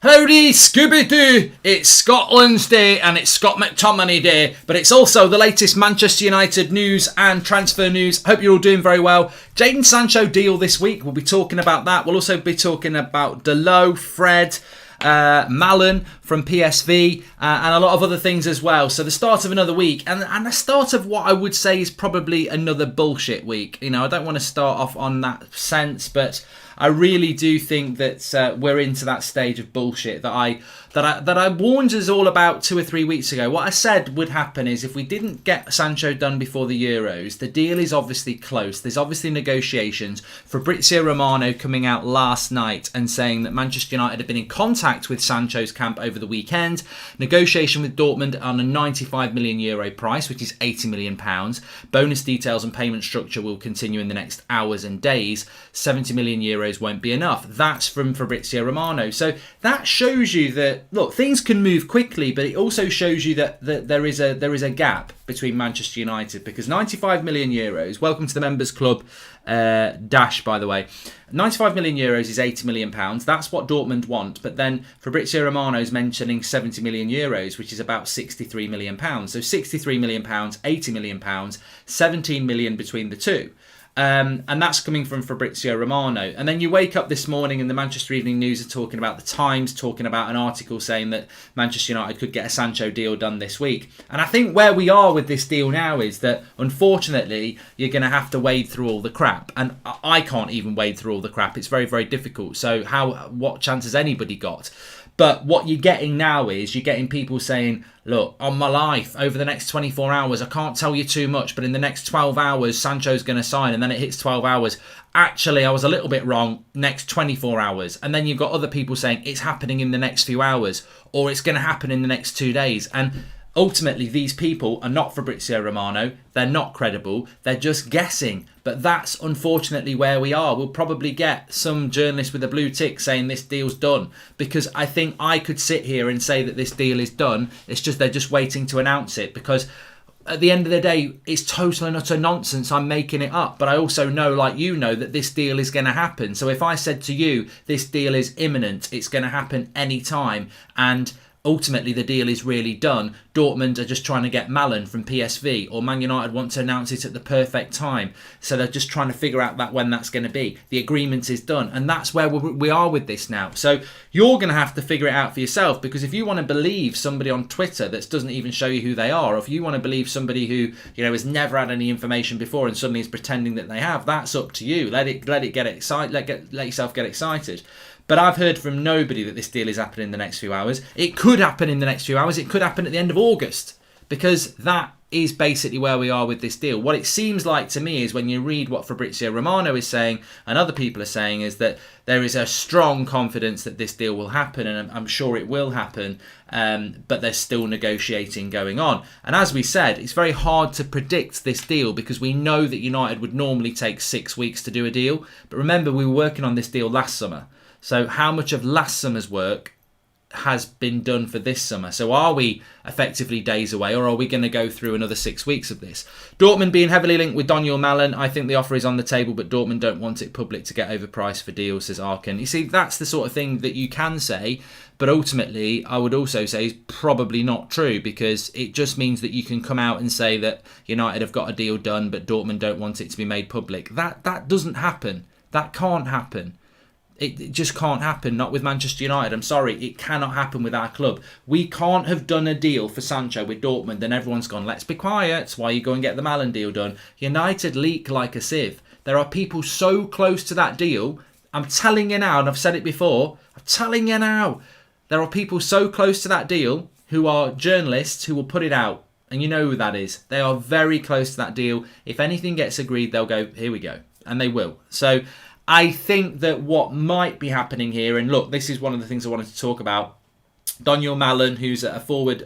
Howdy, Scooby-Doo! It's Scotland's Day and it's Scott McTominay Day, but it's also the latest Manchester United news and transfer news. Hope you're all doing very well. Jadon Sancho deal this week, we'll be talking about that. We'll also be talking about Dalot, Fred, Malin from PSV, and a lot of other things as well. So the start of another week, and the start of what I would say is probably another bullshit week. You know, I don't want to start off on that sense, but I really do think that we're into that stage of bullshit that I warned us all about 2 or 3 weeks ago. What I said would happen is if we didn't get Sancho done before the Euros, the deal is obviously close. There's obviously negotiations. Fabrizio Romano coming out last night and saying that Manchester United have been in contact with Sancho's camp over the weekend. Negotiation with Dortmund on a €95 million price, which is £80 million. Bonus details and payment structure will continue in the next hours and days. €70 million won't be enough. That's from Fabrizio Romano. So that shows you that, look, things can move quickly, but it also shows you that there is a gap between Manchester United, because €95 million, welcome to the members club, Dash, by the way, €95 million is £80 million. That's what Dortmund want, but then Fabrizio Romano's mentioning €70 million, which is about £63 million. So £63 million, £80 million, 17 million between the two. And that's coming from Fabrizio Romano. And then you wake up this morning and the Manchester Evening News are talking about the Times, talking about an article saying that Manchester United could get a Sancho deal done this week. And I think where we are with this deal now is that, unfortunately, you're going to have to wade through all the crap. And I can't even wade through all the crap. It's very, very difficult. So what chance has anybody got? But what you're getting now is you're getting people saying, look, on my life, over the next 24 hours, I can't tell you too much, but in the next 12 hours, Sancho's going to sign, and then it hits 12 hours. Actually, I was a little bit wrong, next 24 hours. And then you've got other people saying it's happening in the next few hours, or it's going to happen in the next 2 days. And ultimately, these people are not Fabrizio Romano. They're not credible. They're just guessing. But that's unfortunately where we are. We'll probably get some journalist with a blue tick saying this deal's done, because I think I could sit here and say that this deal is done. It's just they're just waiting to announce it, because at the end of the day, it's total and utter nonsense. I'm making it up. But I also know, like you know, that this deal is going to happen. So if I said to you, this deal is imminent, it's going to happen any time, and ultimately the deal is really done, Dortmund are just trying to get Malin from PSV, or Man United want to announce it at the perfect time, so they're just trying to figure out that when that's going to be. The agreement is done, and that's where we are with this now. So you're going to have to figure it out for yourself, because if you want to believe somebody on Twitter that doesn't even show you who they are, or if you want to believe somebody who, you know, has never had any information before and suddenly is pretending that they have, that's up to you. Let it get excited. Let yourself get excited. But I've heard from nobody that this deal is happening in the next few hours. It could happen in the next few hours. It could happen at the end of August, because that is basically where we are with this deal. What it seems like to me is, when you read what Fabrizio Romano is saying and other people are saying, is that there is a strong confidence that this deal will happen, and I'm sure it will happen, but there's still negotiating going on. And as we said, it's very hard to predict this deal, because we know that United would normally take 6 weeks to do a deal. But remember, we were working on this deal last summer. So how much of last summer's work has been done for this summer? So are we effectively days away, or are we going to go through another 6 weeks of this? Dortmund being heavily linked with Daniel Malin. I think the offer is on the table, but Dortmund don't want it public to get overpriced for deals, says Arkin. You see, that's the sort of thing that you can say, but ultimately I would also say is probably not true, because it just means that you can come out and say that United have got a deal done, but Dortmund don't want it to be made public. That doesn't happen. That can't happen. It just can't happen, not with Manchester United. I'm sorry, it cannot happen with our club. We can't have done a deal for Sancho with Dortmund and everyone's gone, let's be quiet, that's why you go and get the Malin deal done. United leak like a sieve. There are people so close to that deal. I'm telling you now, and I've said it before, I'm telling you now, there are people so close to that deal who are journalists who will put it out. And you know who that is. They are very close to that deal. If anything gets agreed, they'll go, here we go. And they will. So I think that what might be happening here, and look, this is one of the things I wanted to talk about. Daniel Malin, who's a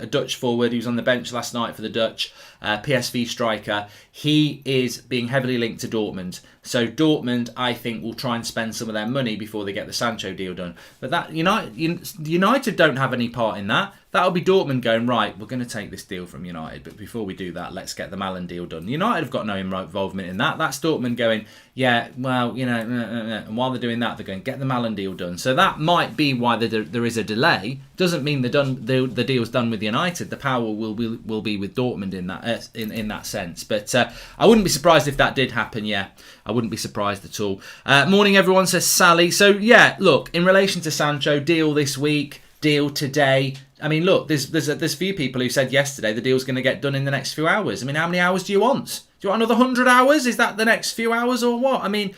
Dutch forward, who's on the bench last night for the Dutch, PSV striker, he is being heavily linked to Dortmund. So Dortmund, I think, will try and spend some of their money before they get the Sancho deal done. But that United don't have any part in that. That'll be Dortmund going, right, we're going to take this deal from United, but before we do that, let's get the Malen deal done. United have got no involvement in that. That's Dortmund going, yeah, well, and while they're doing that, they're going, get the Malen deal done. So that might be why there is a delay. Doesn't mean the deal's done with United. The power will be with Dortmund in that sense. But I wouldn't be surprised if that did happen, yeah. I wouldn't be surprised at all. Morning, everyone, says Sally. So, yeah, look, in relation to Sancho, deal this week, deal today. I mean, look, there's a few people who said yesterday the deal's going to get done in the next few hours. I mean, how many hours do you want? Do you want another 100 hours? Is that the next few hours or what? I mean,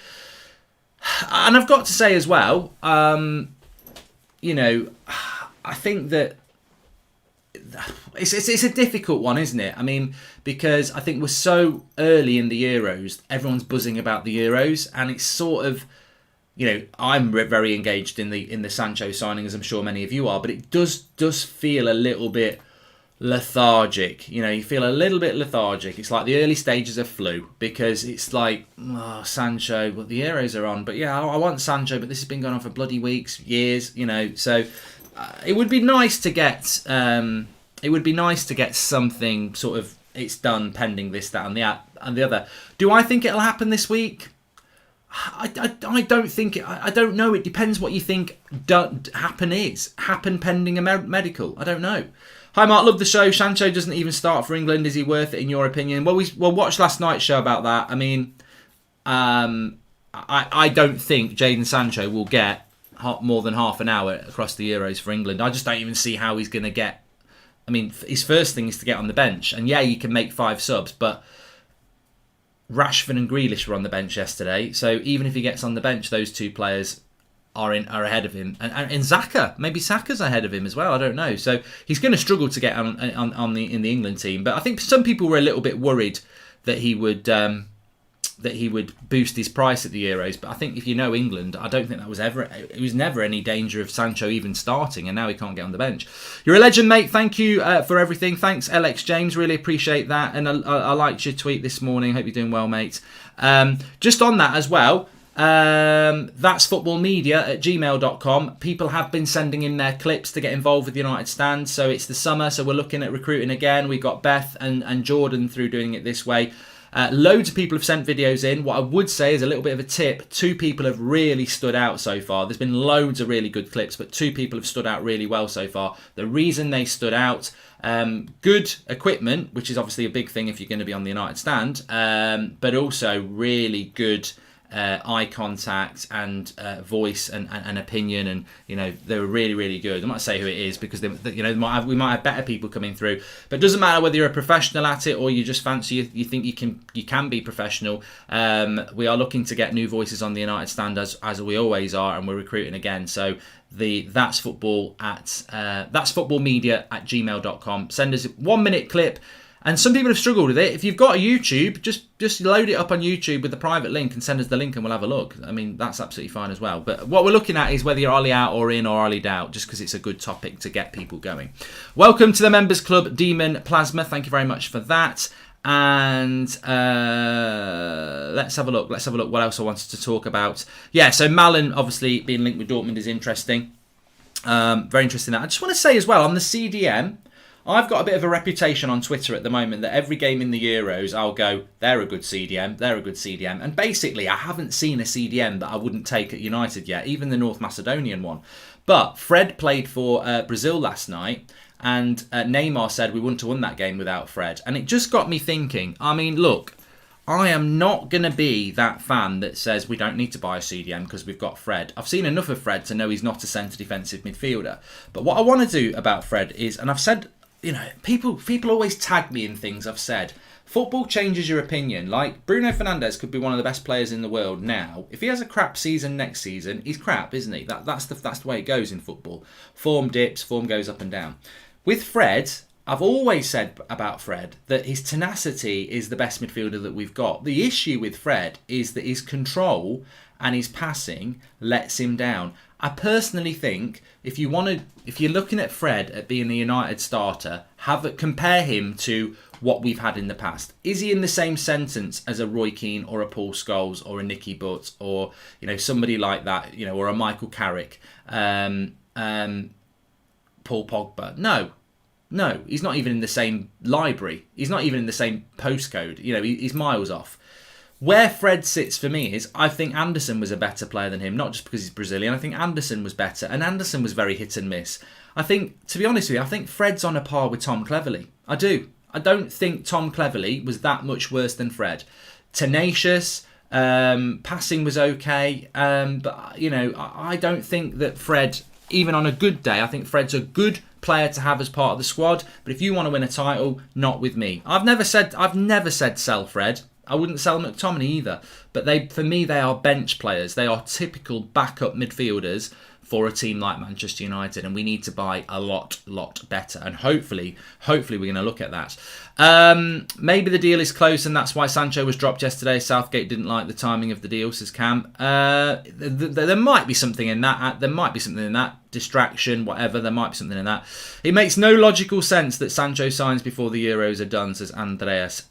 and I've got to say as well, I think that it's a difficult one, isn't it? I mean, because I think we're so early in the Euros, everyone's buzzing about the Euros, and it's sort of, I'm very engaged in the Sancho signing, as I'm sure many of you are, but it does feel a little bit lethargic. You feel a little bit lethargic. It's like the early stages of flu, because it's like, oh, Sancho, well, the Euros are on, but yeah, I want Sancho, but this has been going on for bloody weeks, years, so it would be nice to get something sort of, it's done pending this, that, and the other. Do I think it'll happen this week? I don't think it. I don't know. It depends what you think happen pending a medical. I don't know. Hi Mark, love the show. Sancho doesn't even start for England. Is he worth it in your opinion? Well, we watched last night's show about that. I mean, I don't think Jadon Sancho will get more than half an hour across the Euros for England. I just don't even see how he's going to get. I mean, his first thing is to get on the bench, and yeah, you can make 5 subs, but Rashford and Grealish were on the bench yesterday, so even if he gets on the bench, those two players are ahead of him, and Xhaka, maybe Saka's ahead of him as well. I don't know. So he's going to struggle to get in the England team. But I think some people were a little bit worried that he would boost his price at the Euros. But I think if you know England, I don't think it was never any danger of Sancho even starting, and now he can't get on the bench. You're a legend, mate. Thank you for everything. Thanks, LX James. Really appreciate that. And I liked your tweet this morning. Hope you're doing well, mate. Just on that as well, that's footballmedia@gmail.com. People have been sending in their clips to get involved with the United Stand. So it's the summer, so we're looking at recruiting again. We got Beth and Jordan through doing it this way. Loads of people have sent videos in. What I would say is a little bit of a tip. 2 people have really stood out so far. There's been loads of really good clips, but 2 people have stood out really well so far. The reason they stood out, good equipment, which is obviously a big thing if you're going to be on the United Stand, but also really good eye contact and voice and opinion, and they were really, really good. I'm not say who it is because we might have better people coming through, but it doesn't matter whether you're a professional at it or you just fancy you think you can be professional. We are looking to get new voices on the United Stand as we always are, and we're recruiting again. So that's footballmedia@gmail.com. Send us a 1-minute clip. And some people have struggled with it. If you've got a YouTube, just load it up on YouTube with the private link and send us the link and we'll have a look. I mean, that's absolutely fine as well. But what we're looking at is whether you're Ollie out or in or Ollie out, just because it's a good topic to get people going. Welcome to the Members Club, Demon Plasma. Thank you very much for that. And let's have a look. What else I wanted to talk about. Yeah, so Malen obviously being linked with Dortmund is interesting. Very interesting. I just want to say as well, on the CDM, I've got a bit of a reputation on Twitter at the moment that every game in the Euros, I'll go, they're a good CDM. And basically, I haven't seen a CDM that I wouldn't take at United yet, even the North Macedonian one. But Fred played for Brazil last night, and Neymar said we wouldn't have won that game without Fred. And it just got me thinking, I mean, look, I am not going to be that fan that says we don't need to buy a CDM because we've got Fred. I've seen enough of Fred to know he's not a centre defensive midfielder. But what I want to do about Fred is, and I've said, people always tag me in things I've said. Football changes your opinion. Like, Bruno Fernandes could be one of the best players in the world now. If he has a crap season next season, he's crap, isn't he? That's the way it goes in football. Form dips, form goes up and down. With Fred, I've always said about Fred that his tenacity is the best midfielder that we've got. The issue with Fred is that his control and his passing lets him down. I personally think if you're looking at Fred at being the United starter, compare him to what we've had in the past. Is he in the same sentence as a Roy Keane or a Paul Scholes or a Nicky Butt or somebody like that, or a Michael Carrick, Paul Pogba? No, he's not even in the same library. He's not even in the same postcode. He's miles off. Where Fred sits for me is, I think Anderson was a better player than him, not just because he's Brazilian. I think Anderson was better, and Anderson was very hit and miss. I think, to be honest with you, I think Fred's on a par with Tom Cleverley. I do. I don't think Tom Cleverley was that much worse than Fred. Tenacious, passing was okay, but I don't think that Fred, even on a good day, I think Fred's a good player to have as part of the squad. But if you want to win a title, not with me. I've never said sell Fred. I wouldn't sell McTominay either. But for me, they are bench players. They are typical backup midfielders for a team like Manchester United, and we need to buy a lot better. And hopefully we're going to look at that. Maybe the deal is close, and that's why Sancho was dropped yesterday. Southgate didn't like the timing of the deal, says Cam. There might be something in that. There might be something in that. Distraction, whatever. There might be something in that. It makes no logical sense that Sancho signs before the Euros are done, says Andreas.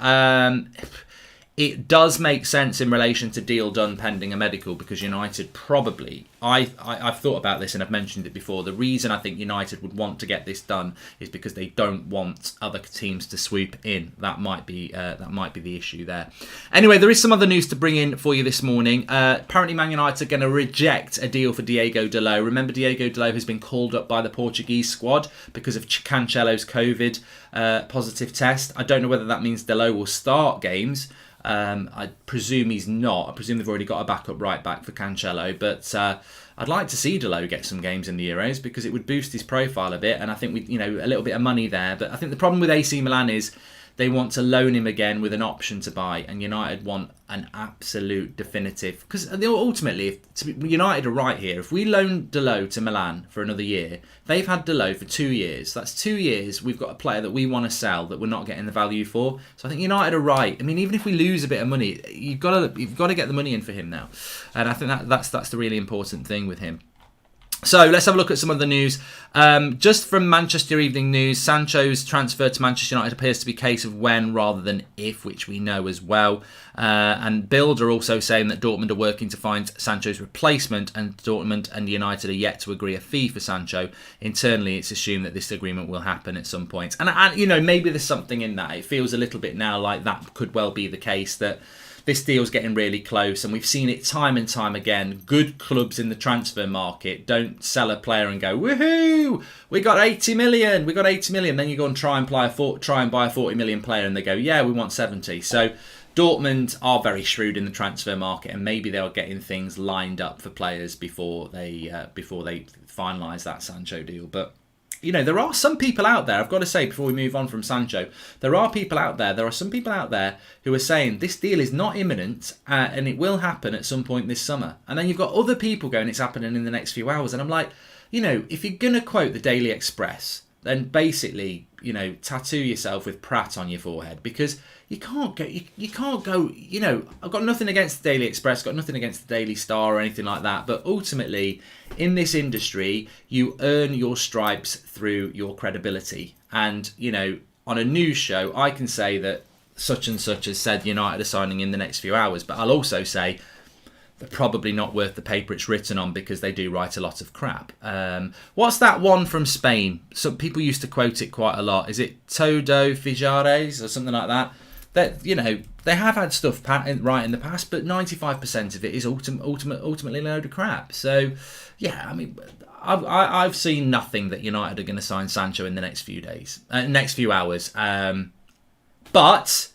It does make sense in relation to deal done pending a medical, because United probably, I've thought about this and I've mentioned it before, the reason I think United would want to get this done is because they don't want other teams to swoop in. That might be the issue there. Anyway, there is some other news to bring in for you this morning. Apparently Man United are going to reject a deal for Diego Dalot. Remember, Diego Dalot has been called up by the Portuguese squad because of Cancelo's COVID positive test. I don't know whether that means Dalot will start games. I presume he's not. I presume they've already got a backup right back for Cancelo. But I'd like to see Dalot get some games in the Euros, because it would boost his profile a bit. And I think a little bit of money there. But I think the problem with AC Milan is they want to loan him again with an option to buy, and United want an absolute definitive. Because ultimately, United are right here. If we loan Dalot to Milan for another year, they've had Dalot for 2 years. That's 2 years we've got a player that we want to sell that we're not getting the value for. So I think United are right. I mean, even if we lose a bit of money, you've got to get the money in for him now, and I think that's the really important thing with him. So let's have a look at some of the news. Just from Manchester Evening News, Sancho's transfer to Manchester United appears to be a case of when rather than if, which we know as well. And Bild are also saying that Dortmund are working to find Sancho's replacement, and Dortmund and United are yet to agree a fee for Sancho. Internally, it's assumed that this agreement will happen at some point. And maybe there's something in that. It feels a little bit now like that could well be the case, that this deal's getting really close, and we've seen it time and time again. Good clubs in the transfer market don't sell a player and go, woohoo, we got 80 million. Then you go and try and buy a 40 million player, and they go, yeah, we want 70. So Dortmund are very shrewd in the transfer market, and maybe they're getting things lined up for players before they finalise that Sancho deal. But there are some people out there, I've got to say, before we move on from Sancho, there are some people out there who are saying this deal is not imminent and it will happen at some point this summer. And then you've got other people going, it's happening in the next few hours. And I'm like, if you're going to quote the Daily Express, then basically, tattoo yourself with Pratt on your forehead, because you can't go, I've got nothing against the Daily Express, got nothing against the Daily Star or anything like that, but ultimately, in this industry, you earn your stripes through your credibility. And, on a news show, I can say that such and such has said United are signing in the next few hours, but I'll also say they're probably not worth the paper it's written on, because they do write a lot of crap. What's that one from Spain? Some people used to quote it quite a lot. Is it Todo Fijares or something like that? That they have had stuff right in the past, but 95% of it is ultimately a load of crap. So, yeah, I mean, I've seen nothing that United are going to sign Sancho in the next few hours. But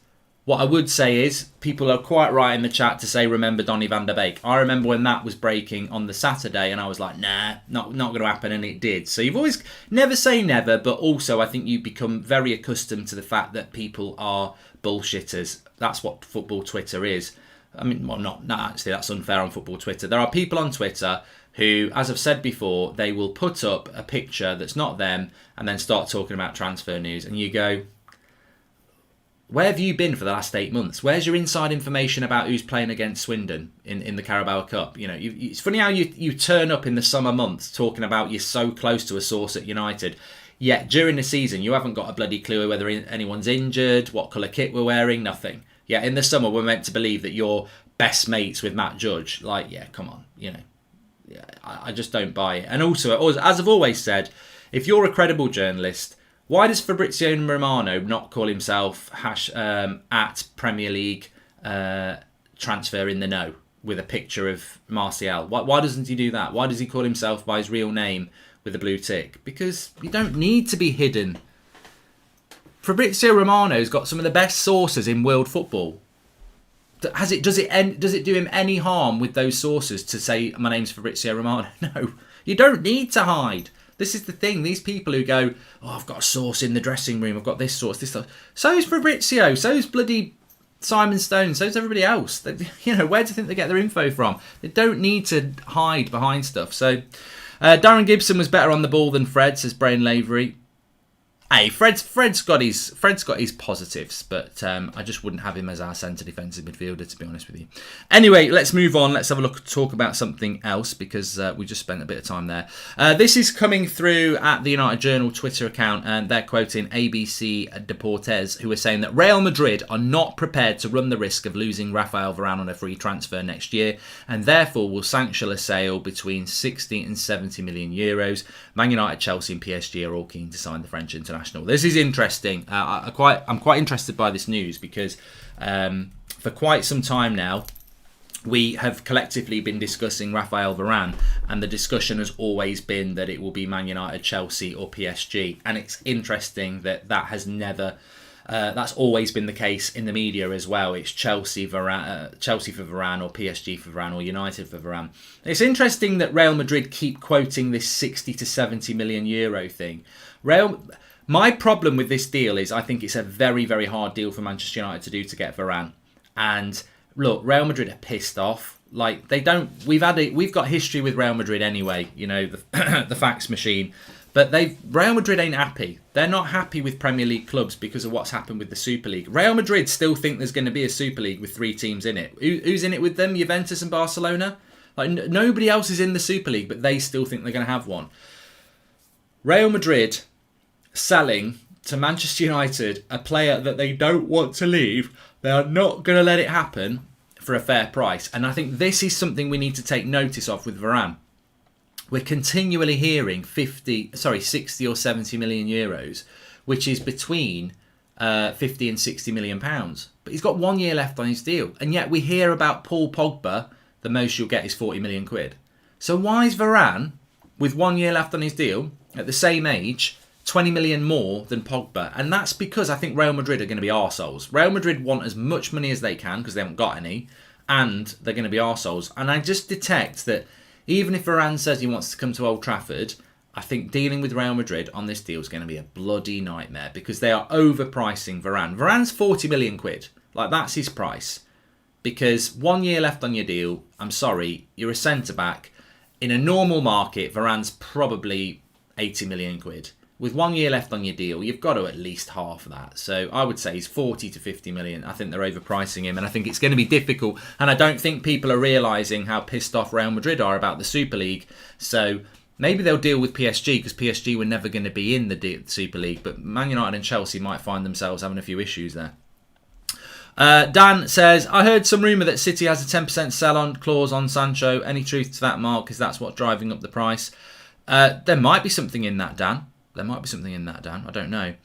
what I would say is, people are quite right in the chat to say, remember Donny van der Beek. I remember when that was breaking on the Saturday, and I was like, nah, not going to happen, and it did. So you've always, never say never, but also I think you become very accustomed to the fact that people are bullshitters. That's what football Twitter is. I mean, well, not actually, that's unfair on football Twitter. There are people on Twitter who, as I've said before, they will put up a picture that's not them and then start talking about transfer news, and you go, where have you been for the last 8 months? Where's your inside information about who's playing against Swindon in the Carabao Cup? You know, it's funny how you turn up in the summer months talking about you're so close to a source at United, yet during the season you haven't got a bloody clue whether anyone's injured, what colour kit we're wearing, nothing. Yeah, in the summer we're meant to believe that you're best mates with Matt Judge. Like, yeah, come on, you know. Yeah, I just don't buy it. And also, as I've always said, if you're a credible journalist, why does Fabrizio Romano not call himself at Premier League transfer in the know with a picture of Martial? Why doesn't he do that? Why does he call himself by his real name with a blue tick? Because you don't need to be hidden. Fabrizio Romano's got some of the best sources in world football. Does it do him any harm with those sources to say my name's Fabrizio Romano? No, you don't need to hide. This is the thing. These people who go, oh, I've got a source in the dressing room. I've got this source, this source. So's Fabrizio. So's bloody Simon Stone. So's everybody else. You know, where do you think they get their info from? They don't need to hide behind stuff. So, Darren Gibson was better on the ball than Fred, says Brain Lavery. Hey, Fred's got his positives, but I just wouldn't have him as our centre defensive midfielder, to be honest with you. Anyway, let's move on. Let's have a talk about something else, because we just spent a bit of time there. This is coming through at the United Journal Twitter account, and they're quoting ABC Deportes, who are saying that Real Madrid are not prepared to run the risk of losing Raphael Varane on a free transfer next year, and therefore will sanction a sale between 60 and 70 million euros. Man United, Chelsea and PSG are all keen to sign the French international. This is interesting. I'm quite interested by this news because for quite some time now we have collectively been discussing Raphael Varane, and the discussion has always been that it will be Man United, Chelsea or PSG. And it's interesting that has never. That's always been the case in the media as well. It's Chelsea for Varane or PSG for Varane or United for Varane. It's interesting that Real Madrid keep quoting this 60 to 70 million euro thing. My problem with this deal is I think it's a very, very hard deal for Manchester United to do to get Varane. And look, Real Madrid are pissed off. Like, they don't. We've got history with Real Madrid anyway. You know, the fax machine. But Real Madrid ain't happy. They're not happy with Premier League clubs because of what's happened with the Super League. Real Madrid still think there's going to be a Super League with 3 teams in it. Who's in it with them? Juventus and Barcelona? Like, nobody else is in the Super League, but they still think they're going to have one. Real Madrid selling to Manchester United a player that they don't want to leave. They are not going to let it happen for a fair price. And I think this is something we need to take notice of with Varane. We're continually hearing 60 or 70 million euros, which is between 50 and 60 million pounds. But he's got 1 year left on his deal. And yet we hear about Paul Pogba, the most you'll get is 40 million quid. So why is Varane, with 1 year left on his deal, at the same age, 20 million more than Pogba? And that's because I think Real Madrid are going to be arseholes. Real Madrid want as much money as they can because they haven't got any, and they're going to be arseholes. And I just detect that even if Varane says he wants to come to Old Trafford, I think dealing with Real Madrid on this deal is going to be a bloody nightmare because they are overpricing Varane. Varane's 40 million quid. Like, that's his price. Because 1 year left on your deal, I'm sorry, you're a centre-back. In a normal market, Varane's probably 80 million quid. With 1 year left on your deal, you've got to at least half that. So I would say he's 40 to 50 million. I think they're overpricing him, and I think it's going to be difficult. And I don't think people are realising how pissed off Real Madrid are about the Super League. So maybe they'll deal with PSG, because PSG were never going to be in the Super League. But Man United and Chelsea might find themselves having a few issues there. Dan says, I heard some rumour that City has a 10% sell-on clause on Sancho. Any truth to that, Mark? Because that's what's driving up the price. There might be something in that, Dan. I don't know.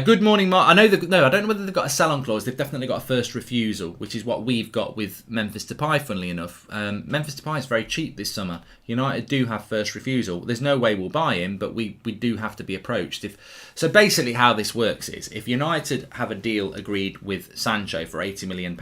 Good morning, Mark. I don't know whether they've got a sell-on clause. They've definitely got a first refusal, which is what we've got with Memphis Depay, funnily enough. Memphis Depay is very cheap this summer. United do have first refusal. There's no way we'll buy him, but we do have to be approached. So basically how this works is, if United have a deal agreed with Sancho for £80 million,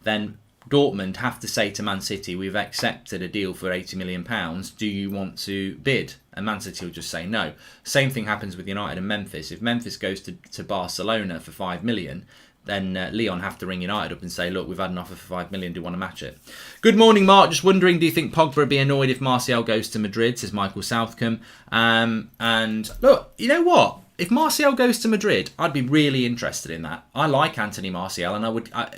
then Dortmund have to say to Man City, we've accepted a deal for £80 million. Do you want to bid? And Man City will just say no. Same thing happens with United and Memphis. If Memphis goes to Barcelona for £5 million, then Leon have to ring United up and say, look, we've had an offer for £5 million. Do you want to match it? Good morning, Mark. Just wondering, do you think Pogba would be annoyed if Martial goes to Madrid, says Michael Southcombe? And look, you know what? if Martial goes to Madrid, I'd be really interested in that. I like Anthony Martial, and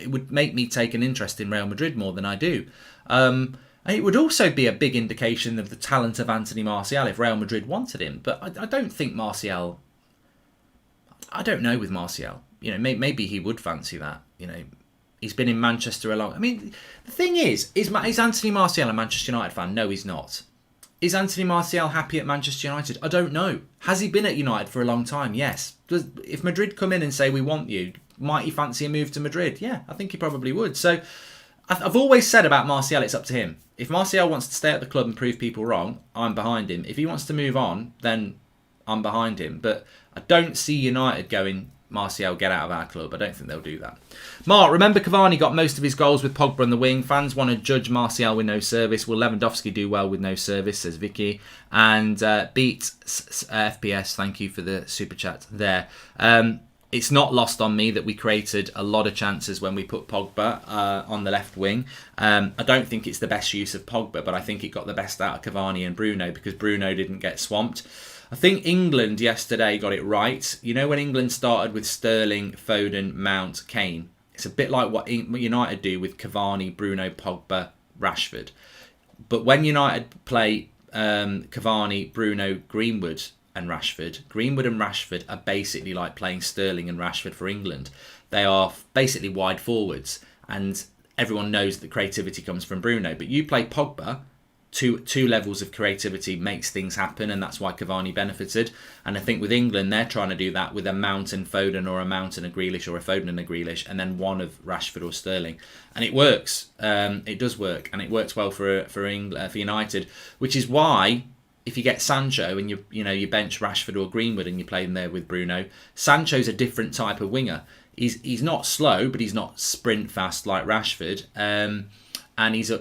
it would make me take an interest in Real Madrid more than I do. And it would also be a big indication of the talent of Anthony Martial if Real Madrid wanted him. But I don't think Martial... I don't know with Martial. Maybe he would fancy that. He's been in Manchester a long... I mean, the thing is Anthony Martial a Manchester United fan? No, he's not. Is Anthony Martial happy at Manchester United? I don't know. Has he been at United for a long time? Yes. If Madrid come in and say, we want you, might he fancy a move to Madrid? Yeah, I think he probably would. So I've always said about Martial, it's up to him. If Martial wants to stay at the club and prove people wrong, I'm behind him. If he wants to move on, then I'm behind him. But I don't see United going, Martial, get out of our club. I don't think they'll do that. Mark, remember Cavani got most of his goals with Pogba on the wing. Fans want to judge Martial with no service. Will Lewandowski do well with no service, says Vicky. And Beat FPS, thank you for the super chat there. It's not lost on me that we created a lot of chances when we put Pogba on the left wing. I don't think it's the best use of Pogba, but I think it got the best out of Cavani and Bruno because Bruno didn't get swamped. I think England yesterday got it right. When England started with Sterling, Foden, Mount, Kane, it's a bit like what United do with Cavani, Bruno, Pogba, Rashford. But when United play Cavani, Bruno, Greenwood and Rashford are basically like playing Sterling and Rashford for England. They are basically wide forwards, and everyone knows that creativity comes from Bruno. But you play Pogba, two levels of creativity makes things happen, and that's why Cavani benefited. And I think with England, they're trying to do that with a Mount and Foden, or a Mount and a Grealish, or a Foden and a Grealish, and then one of Rashford or Sterling, and it works. It does work, and it works well for England, for United, which is why if you get Sancho and you bench Rashford or Greenwood and you play him there with Bruno, Sancho's a different type of winger. He's not slow, but he's not sprint fast like Rashford. And he's a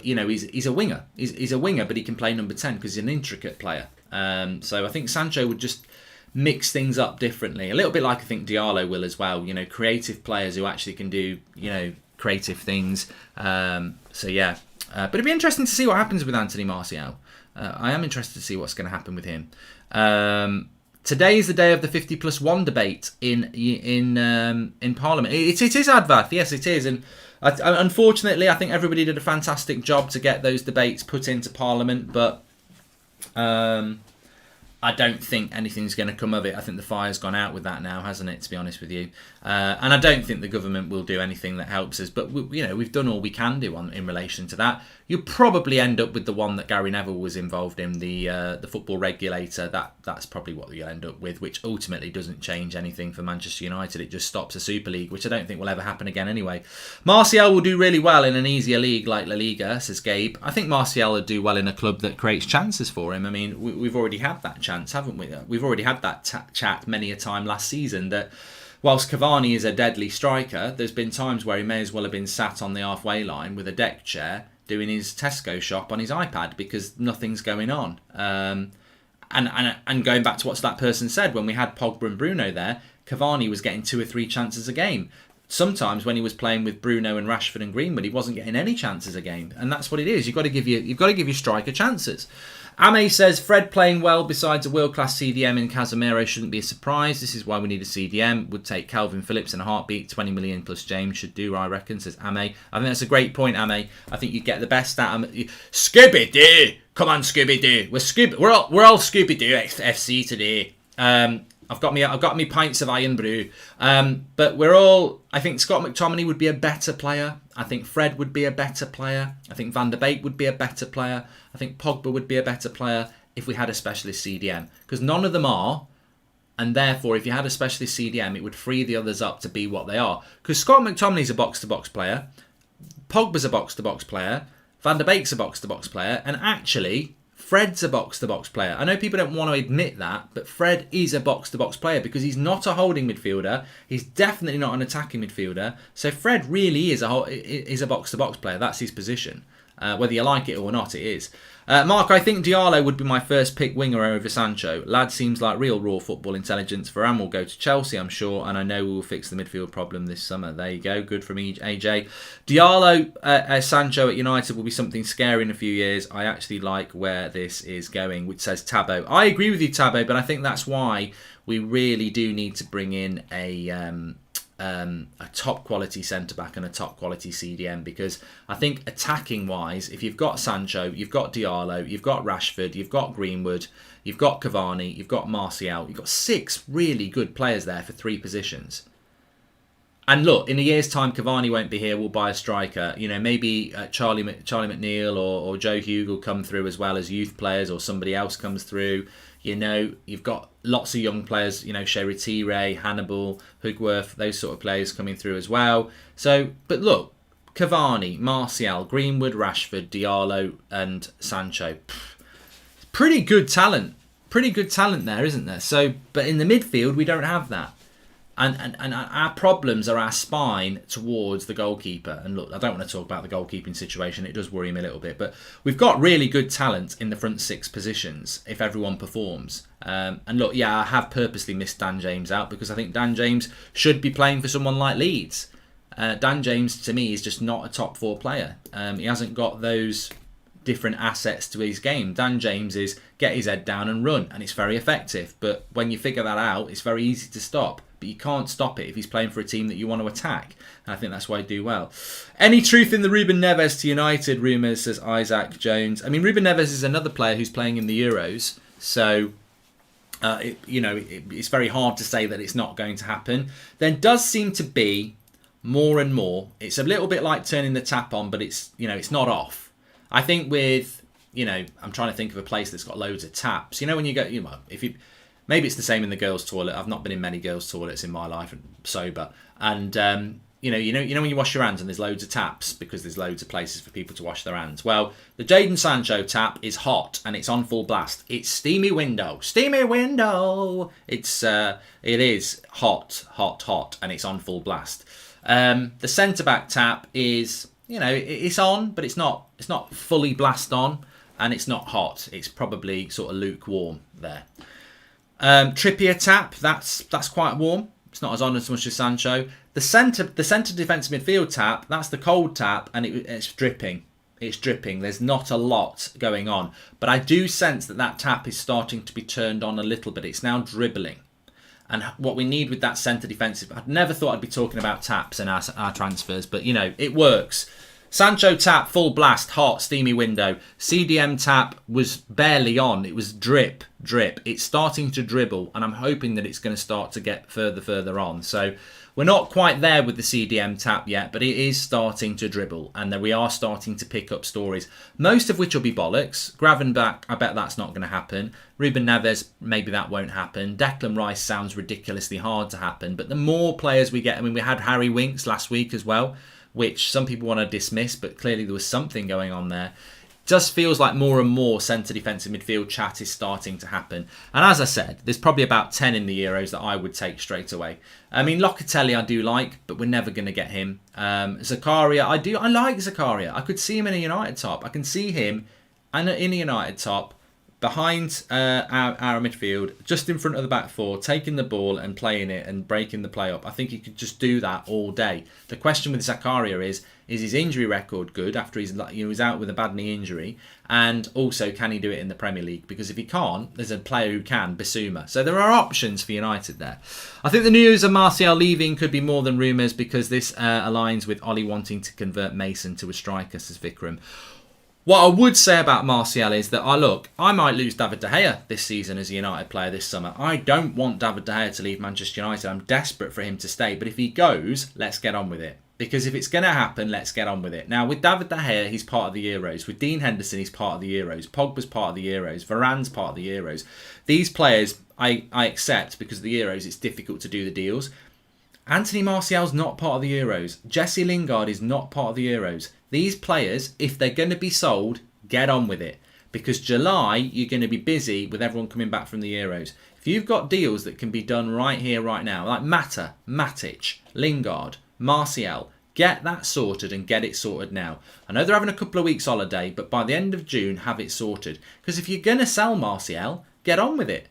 winger. He's a winger, but he can play number 10 because he's an intricate player. So I think Sancho would just mix things up differently, a little bit like I think Dalot will as well. Creative players who actually can do creative things. So yeah, but it'd be interesting to see what happens with Anthony Martial. I am interested to see what's going to happen with him. Today is the day of the 50+1 debate in Parliament. It is Advath, yes, it is, and unfortunately, I think everybody did a fantastic job to get those debates put into Parliament, but I don't think anything's going to come of it. I think the fire's gone out with that now, hasn't it, to be honest with you? And I don't think the government will do anything that helps us, but we've done all we can do in relation to that. You'll probably end up with the one that Gary Neville was involved in, the football regulator. That's probably what you'll end up with, which ultimately doesn't change anything for Manchester United. It just stops a Super League, which I don't think will ever happen again anyway. Martial will do really well in an easier league like La Liga, says Gabe. I think Martial will do well in a club that creates chances for him. I mean, we've already had that chance, haven't we? We've already had that chat many a time last season that whilst Cavani is a deadly striker, there's been times where he may as well have been sat on the halfway line with a deck chair doing his Tesco shop on his iPad because nothing's going on. And going back to what that person said, when we had Pogba and Bruno there, Cavani was getting 2 or 3 chances a game. Sometimes when he was playing with Bruno and Rashford and Greenwood, he wasn't getting any chances a game, and that's what it is. You've got to give your striker chances. Ame says Fred playing well besides a world-class CDM in Casemiro shouldn't be a surprise. This is why we need a CDM. Would take Calvin Phillips in a heartbeat. 20 million plus James should do, I reckon, says Ame. I think that's a great point, Ame. I think you get the best out of him. Scooby-Doo! Come on, Scooby-Doo. We're all Scooby-Doo FC today. I've got me pints of iron brew. But we're all... I think Scott McTominay would be a better player. I think Fred would be a better player. I think Van der Beek would be a better player. I think Pogba would be a better player if we had a specialist CDM. Because none of them are. And therefore, if you had a specialist CDM, it would free the others up to be what they are. Because Scott McTominay's a box-to-box player. Pogba's a box-to-box player. Van der Beek's a box-to-box player. And actually... Fred's a box-to-box player. I know people don't want to admit that, but Fred is a box-to-box player because he's not a holding midfielder. He's definitely not an attacking midfielder. So Fred really is a box-to-box player. That's his position. Whether you like it or not, it is. Mark, I think Dalot would be my first pick winger over Sancho. Lad seems like real raw football intelligence. Varane will go to Chelsea, I'm sure, and I know we will fix the midfield problem this summer. There you go. Good from AJ. Dalot, Sancho at United will be something scary in a few years. I actually like where this is going, which says Tabo. I agree with you, Tabo, but I think that's why we really do need to bring in a top quality centre back and a top quality CDM, because I think attacking wise, if you've got Sancho, you've got Dalot, you've got Rashford, you've got Greenwood, you've got Cavani, you've got Martial, you've got 6 really good players there for 3 positions. And look, in a year's time, Cavani won't be here. We'll buy a striker. You know, maybe Charlie McNeil or Joe Hughes will come through as well as youth players, or somebody else comes through. You know, you've got lots of young players, you know, Sheritire, Hannibal, Hugworth, those sort of players coming through as well. So, but look, Cavani, Martial, Greenwood, Rashford, Dalot and Sancho. Pretty good talent. Pretty good talent there, isn't there? So, but in the midfield, we don't have that. And our problems are our spine towards the goalkeeper. And look, I don't want to talk about the goalkeeping situation. It does worry me a little bit. But we've got really good talent in the front 6 positions if everyone performs. And look, yeah, I have purposely missed Dan James out because I think Dan James should be playing for someone like Leeds. Dan James, to me, is just not a top 4 player. He hasn't got those different assets to his game. Dan James is get his head down and run, and it's very effective. But when you figure that out, it's very easy to stop. But you can't stop it if he's playing for a team that you want to attack. And I think that's why I do well. Any truth in the Ruben Neves to United rumours, says Isaac Jones. I mean, Ruben Neves is another player who's playing in the Euros. So, it's very hard to say that it's not going to happen. There does seem to be more and more. It's a little bit like turning the tap on, but it's not off. I think with, I'm trying to think of a place that's got loads of taps. You know, when you go, maybe it's the same in the girls' toilet. I've not been in many girls' toilets in my life, and sober. And when you wash your hands and there's loads of taps because there's loads of places for people to wash their hands. Well, the Jadon Sancho tap is hot and it's on full blast. It's steamy window. It is hot, and it's on full blast. The centre back tap is, it's on, but it's not fully blast on, and it's not hot. It's probably sort of lukewarm there. Trippier tap, that's quite warm. It's not as on as much as Sancho. The centre defensive midfield tap, that's the cold tap, and it's dripping. It's dripping. There's not a lot going on, but I do sense that tap is starting to be turned on a little bit. It's now dribbling, and what we need with that centre defensive, I'd never thought I'd be talking about taps in our transfers, but it works. Sancho tap, full blast, hot, steamy window. CDM tap was barely on. It was drip. It's starting to dribble, and I'm hoping that it's going to start to get further on. So we're not quite there with the CDM tap yet, but it is starting to dribble, and we are starting to pick up stories, most of which will be bollocks. Gravenbach, I bet that's not going to happen. Ruben Neves, maybe that won't happen. Declan Rice sounds ridiculously hard to happen, but the more players we get, we had Harry Winks last week as well, which some people want to dismiss, but clearly there was something going on there. Just feels like more and more centre defensive midfield chat is starting to happen. And as I said, there's probably about 10 in the Euros that I would take straight away. I mean, Locatelli I do like, but we're never going to get him. Zakaria, I like Zakaria. I could see him in a United top. I can see him in a United top, behind our midfield, just in front of the back 4, taking the ball and playing it and breaking the play up. I think he could just do that all day. The question with Zakaria is his injury record good after he's out with a bad knee injury? And also, can he do it in the Premier League? Because if he can't, there's a player who can, Bissouma. So there are options for United there. I think the news of Martial leaving could be more than rumours, because this aligns with Ollie wanting to convert Mason to a striker, says Vikram. What I would say about Martial is that, I might lose David De Gea this season as a United player this summer. I don't want David De Gea to leave Manchester United. I'm desperate for him to stay. But if he goes, let's get on with it. Because if it's going to happen, let's get on with it. Now, with David De Gea, he's part of the Euros. With Dean Henderson, he's part of the Euros. Pogba's part of the Euros. Varane's part of the Euros. These players, I accept, because of the Euros, it's difficult to do the deals. Anthony Martial's not part of the Euros. Jesse Lingard is not part of the Euros. These players, if they're going to be sold, get on with it. Because July, you're going to be busy with everyone coming back from the Euros. If you've got deals that can be done right here, right now, like Mata, Matic, Lingard, Martial, Get that sorted and get it sorted now. I know they're having a couple of weeks holiday, but by the end of June, have it sorted. Because if you're going to sell Martial, get on with it.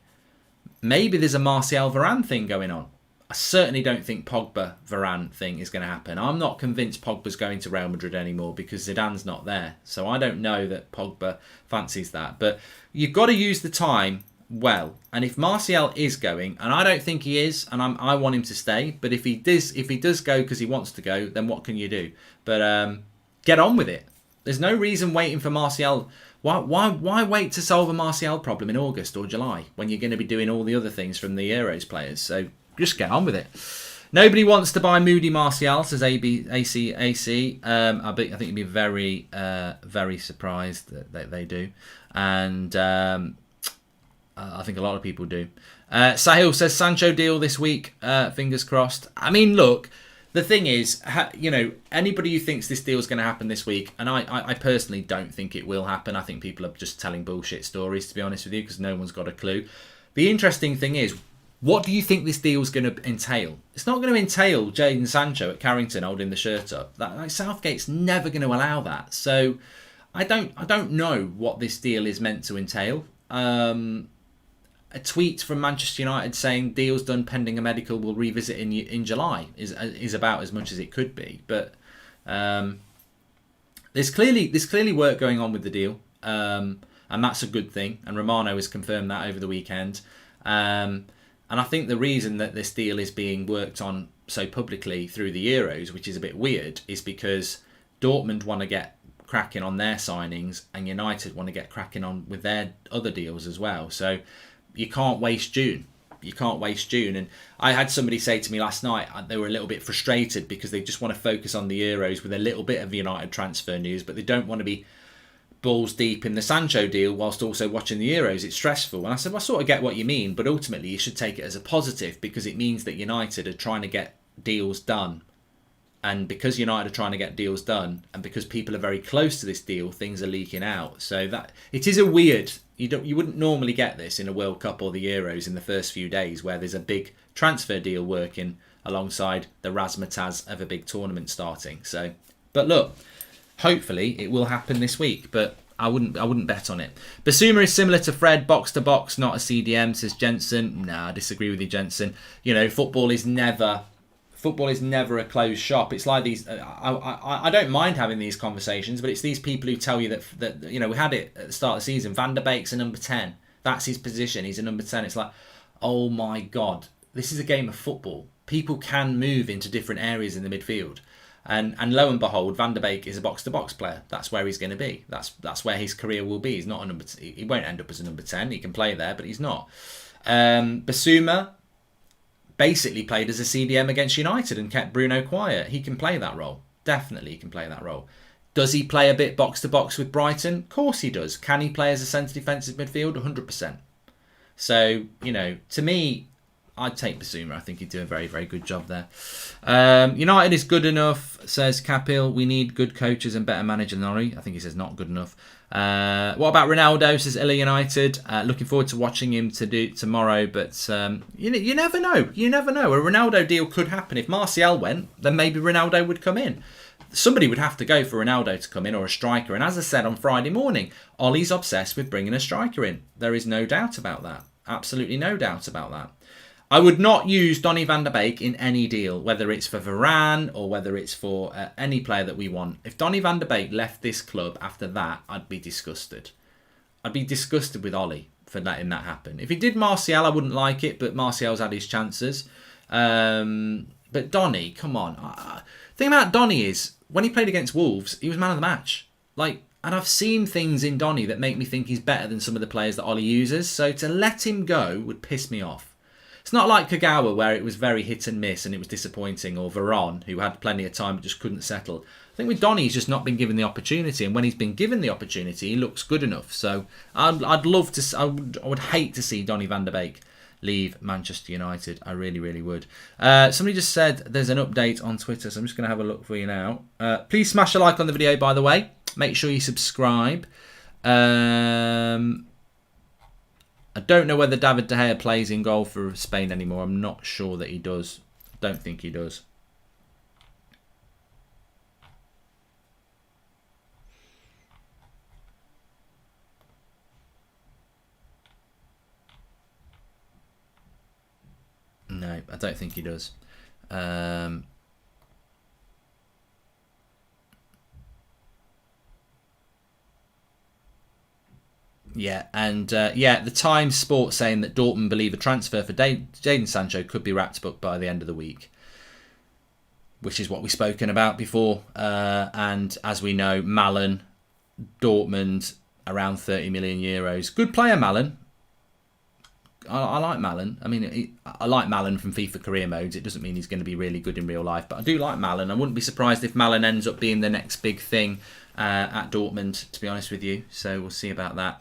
Maybe there's a Martial Varane thing going on. I certainly don't think Pogba Varane thing is going to happen. I'm not convinced Pogba's going to Real Madrid anymore because Zidane's not there. So I don't know that Pogba fancies that. But you've got to use the time well. And if Martial is going, and I don't think he is, and I want him to stay, but if he does go because he wants to go, then what can you do? But get on with it. There's no reason waiting for Martial. Why wait to solve a Martial problem in August or July when you're going to be doing all the other things from the Euros players? So just get on with it. Nobody wants to buy Moody Martial, says AC. I think you'd be very, very surprised that they do. And I think a lot of people do. Sahil says Sancho deal this week. Fingers crossed. I mean, look, the thing is, anybody who thinks this deal is going to happen this week, and I personally don't think it will happen. I think people are just telling bullshit stories, to be honest with you, because no one's got a clue. The interesting thing is, what do you think this deal is going to entail? It's not going to entail Jadon Sancho at Carrington holding the shirt up. Southgate's never going to allow that. So I don't know what this deal is meant to entail. A tweet from Manchester United saying deal's done pending a medical, we'll revisit in July is about as much as it could be. But there's clearly work going on with the deal, and that's a good thing. And Romano has confirmed that over the weekend. And I think the reason that this deal is being worked on so publicly through the Euros, which is a bit weird, is because Dortmund want to get cracking on their signings and United want to get cracking on with their other deals as well. So you can't waste June. And I had somebody say to me last night, they were a little bit frustrated because they just want to focus on the Euros with a little bit of United transfer news, but they don't want to be balls deep in the Sancho deal whilst also watching the Euros. It's stressful. And I said, well, I sort of get what you mean, but ultimately you should take it as a positive because it means that United are trying to get deals done. And because United are trying to get deals done, and because people are very close to this deal, things are leaking out. So that it is a weird. You wouldn't normally get this in a World Cup or the Euros in the first few days, where there's a big transfer deal working alongside the razzmatazz of a big tournament starting. So, but look, hopefully it will happen this week, but I wouldn't bet on it. Basuma is similar to Fred, box to box, not a CDM, says Jensen. Nah, I disagree with you, Jensen. Football is never a closed shop. It's like these. I don't mind having these conversations, but it's these people who tell you that we had it at the start of the season. Van der Beek's a number 10. That's his position. He's a number 10. It's like, oh my God, this is a game of football. People can move into different areas in the midfield. And lo and behold, Van der Beek is a box-to-box player. That's where he's going to be. That's where his career will be. He's not a number. He won't end up as a number 10. He can play there, but he's not. Basuma basically played as a CDM against United and kept Bruno quiet. He can play that role. Definitely, he can play that role. Does he play a bit box-to-box with Brighton? Of course he does. Can he play as a centre defensive midfield? 100%. So, to me, I'd take Basuma. I think he'd do a very, very good job there. United is good enough, says Capil. We need good coaches and better manager than Nora. I think he says not good enough. What about Ronaldo, says Illa United. Looking forward to watching him tomorrow, but you never know. You never know. A Ronaldo deal could happen. If Martial went, then maybe Ronaldo would come in. Somebody would have to go for Ronaldo to come in, or a striker. And as I said on Friday morning, Ollie's obsessed with bringing a striker in. There is no doubt about that. Absolutely no doubt about that. I would not use Donny van der Beek in any deal, whether it's for Varane or whether it's for any player that we want. If Donny van der Beek left this club after that, I'd be disgusted. I'd be disgusted with Ollie for letting that happen. If he did Martial, I wouldn't like it, but Martial's had his chances. But Donny, come on. The thing about Donny is, when he played against Wolves, he was man of the match. And I've seen things in Donny that make me think he's better than some of the players that Ollie uses. So to let him go would piss me off. It's not like Kagawa, where it was very hit and miss and it was disappointing, or Varane, who had plenty of time but just couldn't settle. I think with Donny, he's just not been given the opportunity, and when he's been given the opportunity, he looks good enough. So I'd love to. I would hate to see Donny van der Beek leave Manchester United. I really, really would. Somebody just said there's an update on Twitter, so I'm just going to have a look for you now. Please smash a like on the video, by the way. Make sure you subscribe. I don't know whether David De Gea plays in goal for Spain anymore. I'm not sure that he does. Don't think he does. No, I don't think he does. Yeah, and the Times Sport saying that Dortmund believe a transfer for Jadon Sancho could be wrapped up by the end of the week, which is what we've spoken about before. And as we know, Malen, Dortmund, around 30 million euros. Good player, Malen. I like Malen. I mean, I like Malen from FIFA career modes. It doesn't mean he's going to be really good in real life, but I do like Malen. I wouldn't be surprised if Malen ends up being the next big thing at Dortmund, to be honest with you. So we'll see about that.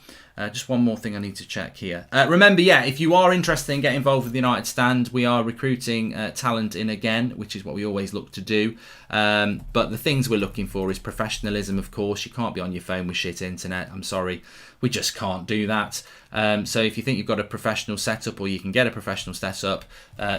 Just one more thing I need to check here. Remember, if you are interested in getting involved with the United Stand, we are recruiting talent in again, which is what we always look to do. But the things we're looking for is professionalism, of course. You can't be on your phone with shit internet. I'm sorry. We just can't do that. So if you think you've got a professional setup or you can get a professional setup,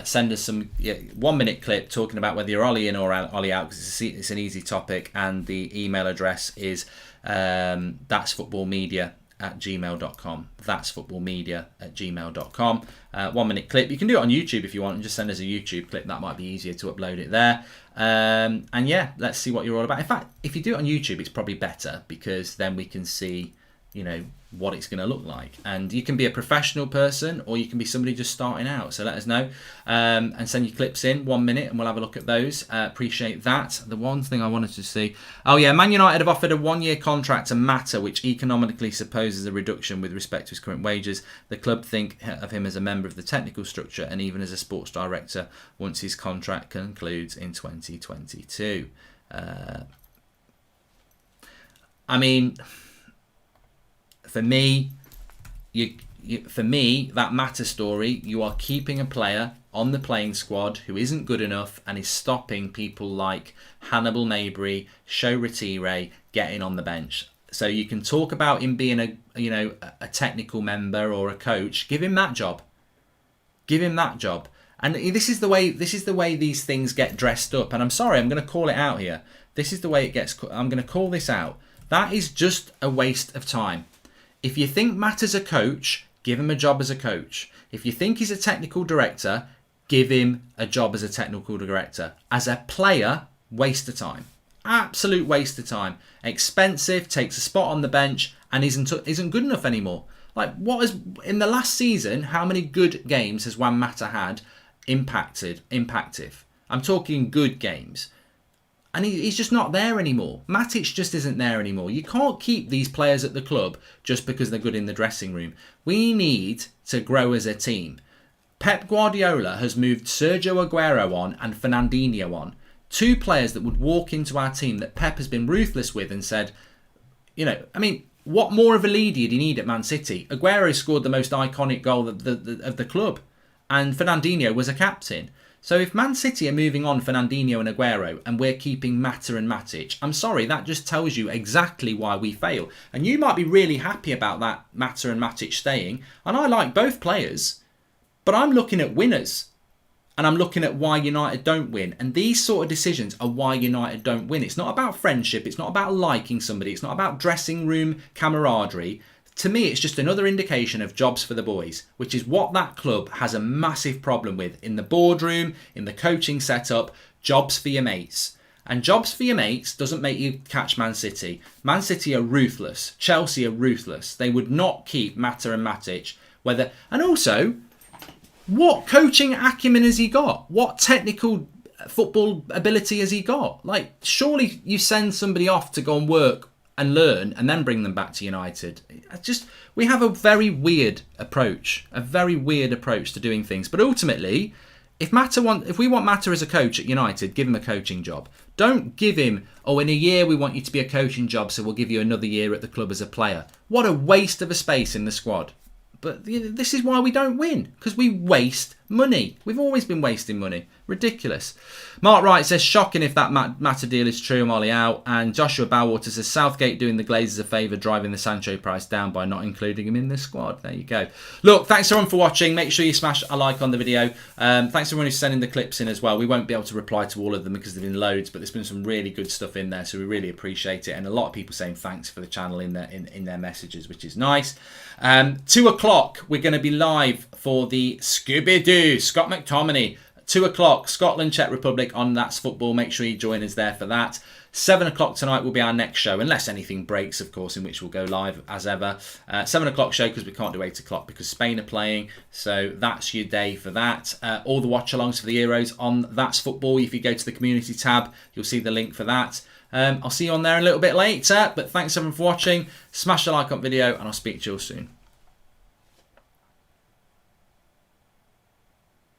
send us some 1 minute clip talking about whether you're Ollie in or Ollie out, because it's an easy topic. And the email address is that'sfootballmedia@gmail.com. That'sfootballmedia@gmail.com. 1 minute clip. You can do it on YouTube if you want and just send us a YouTube clip. That might be easier to upload it there. And let's see what you're all about. In fact, if you do it on YouTube, it's probably better because then we can see, what it's going to look like. And you can be a professional person or you can be somebody just starting out. So let us know and send your clips in 1 minute and we'll have a look at those. Appreciate that. The one thing I wanted to see. Man United have offered a 1-year contract to Mata, which economically supposes a reduction with respect to his current wages. The club think of him as a member of the technical structure and even as a sports director once his contract concludes in 2022. For me, that Mata story, you are keeping a player on the playing squad who isn't good enough and is stopping people like Hannibal Mabry, Sho Retire getting on the bench. So you can talk about him being a technical member or a coach. Give him that job. Give him that job. And this is the way these things get dressed up. And I'm sorry, I'm going to call it out here. This is the way it gets. I'm going to call this out. That is just a waste of time. If you think Mata's a coach, give him a job as a coach. If you think he's a technical director, give him a job as a technical director. As a player, waste of time. Absolute waste of time. Expensive, takes a spot on the bench, and isn't good enough anymore. Like, in the last season, how many good games has Juan Mata had impactive? I'm talking good games. And he's just not there anymore. Matic just isn't there anymore. You can't keep these players at the club just because they're good in the dressing room. We need to grow as a team. Pep Guardiola has moved Sergio Aguero on and Fernandinho on. 2 players that would walk into our team that Pep has been ruthless with and said, what more of a leader did he need at Man City? Aguero scored the most iconic goal of the club. And Fernandinho was a captain. So if Man City are moving on Fernandinho and Aguero and we're keeping Mata and Matic, I'm sorry, that just tells you exactly why we fail. And you might be really happy about that Mata and Matic staying. And I like both players. But I'm looking at winners. And I'm looking at why United don't win. And these sort of decisions are why United don't win. It's not about friendship. It's not about liking somebody. It's not about dressing room camaraderie. To me, it's just another indication of jobs for the boys, which is what that club has a massive problem with in the boardroom, in the coaching setup, jobs for your mates. And jobs for your mates doesn't make you catch Man City. Man City are ruthless. Chelsea are ruthless. They would not keep Mata and Matic. And also, what coaching acumen has he got? What technical football ability has he got? Like, surely you send somebody off to go and work and learn and then bring them back to United. We have a very weird approach to doing things. But ultimately, if we want Mata as a coach at United, give him a coaching job. Don't give him, in a year we want you to be a coaching job, so we'll give you another year at the club as a player. What a waste of a space in the squad. But this is why we don't win, because we waste money. We've always been wasting money. Ridiculous. Mark Wright says, shocking if that Mata deal is true, I'm Ollie out. And Joshua Bowwater says, Southgate doing the Glazers a favour, driving the Sancho price down by not including him in the squad. There you go. Look, thanks everyone for watching. Make sure you smash a like on the video. Thanks everyone who's sending the clips in as well. We won't be able to reply to all of them because there've been loads, but there's been some really good stuff in there, so we really appreciate it. And a lot of people saying thanks for the channel in their messages, which is nice. 2 o'clock, we're going to be live for the Scooby-Doo, Scott McTominay. 2 o'clock, Scotland, Czech Republic on That's Football. Make sure you join us there for that. 7 o'clock tonight will be our next show, unless anything breaks, of course, in which we'll go live as ever. 7 o'clock show because we can't do 8 o'clock because Spain are playing. So that's your day for that. All the watch-alongs for the Euros on That's Football. If you go to the community tab, you'll see the link for that. I'll see you on there a little bit later. But thanks everyone for watching. Smash the like on video and I'll speak to you all soon.